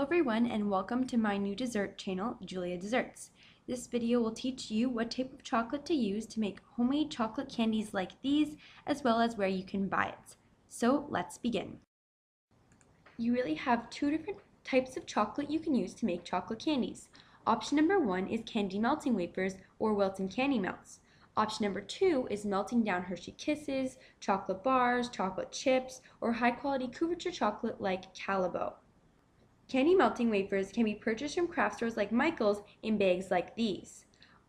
everyone, and welcome to my new dessert channel, JuliaDesserts. This video will teach you what type of chocolate to use to make homemade chocolate candies like these, as well as where you can buy it. So let's begin. You really have two different types of chocolate you can use to make chocolate candies. Option number one is Candy Melting Wafers or Wilton Candy Melts. Option number two is melting down Hershey Kisses, chocolate bars, chocolate chips, or high-quality couverture chocolate like Calibo. Candy melting wafers can be purchased from craft stores like Michael's in bags like these,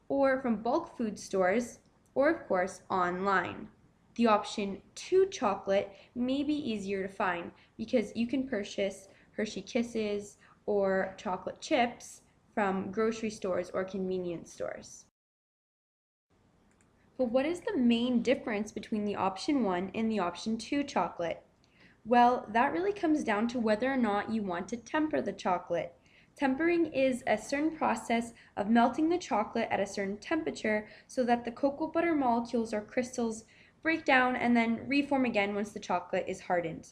or from bulk food stores, or of course online. The option 2 chocolate may be easier to find because you can purchase Hershey Kisses or chocolate chips from grocery stores or convenience stores. But what is the main difference between the option 1 and the option 2 chocolate? Well, that really comes down to whether or not you want to temper the chocolate. Tempering is a certain process of melting the chocolate at a certain temperature so that the cocoa butter molecules or crystals break down and then reform again once the chocolate is hardened.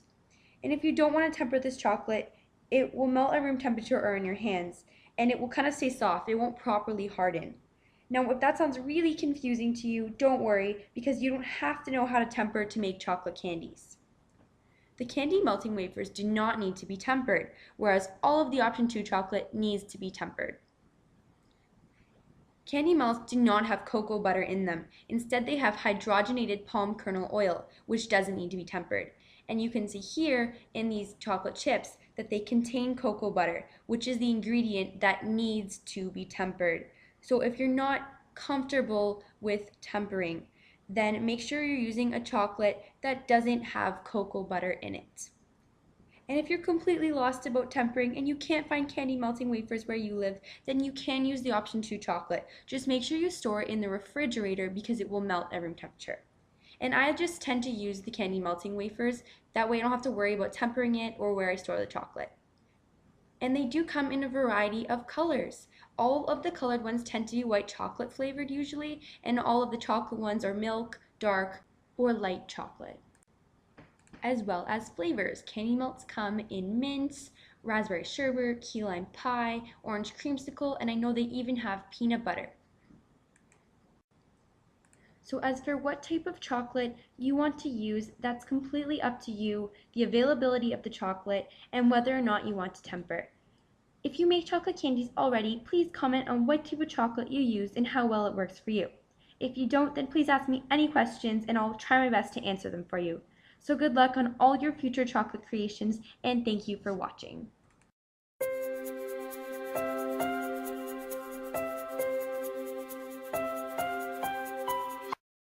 And if you don't want to temper this chocolate, it will melt at room temperature or in your hands, and it will kind of stay soft. It won't properly harden. Now, if that sounds really confusing to you, don't worry, because you don't have to know how to temper to make chocolate candies. The candy melting wafers do not need to be tempered, whereas all of the option 2 chocolate needs to be tempered. Candy melts do not have cocoa butter in them. Instead, they have hydrogenated palm kernel oil, which doesn't need to be tempered. And you can see here in these chocolate chips that they contain cocoa butter, which is the ingredient that needs to be tempered. So if you're not comfortable with tempering, then make sure you're using a chocolate that doesn't have cocoa butter in it. And if you're completely lost about tempering and you can't find candy melting wafers where you live, then you can use the option 2 chocolate. Just make sure you store it in the refrigerator because it will melt at room temperature. And I just tend to use the candy melting wafers, that way I don't have to worry about tempering it or where I store the chocolate. And they do come in a variety of colors. All of the colored ones tend to be white chocolate flavored usually, and all of the chocolate ones are milk, dark, or light chocolate. As well as flavors. Candy melts come in mint, raspberry sherbet, key lime pie, orange creamsicle, and I know they even have peanut butter. So as for what type of chocolate you want to use, that's completely up to you, the availability of the chocolate, and whether or not you want to temper. If you make chocolate candies already, please comment on what type of chocolate you use and how well it works for you. If you don't, then please ask me any questions and I'll try my best to answer them for you. So good luck on all your future chocolate creations, and thank you for watching.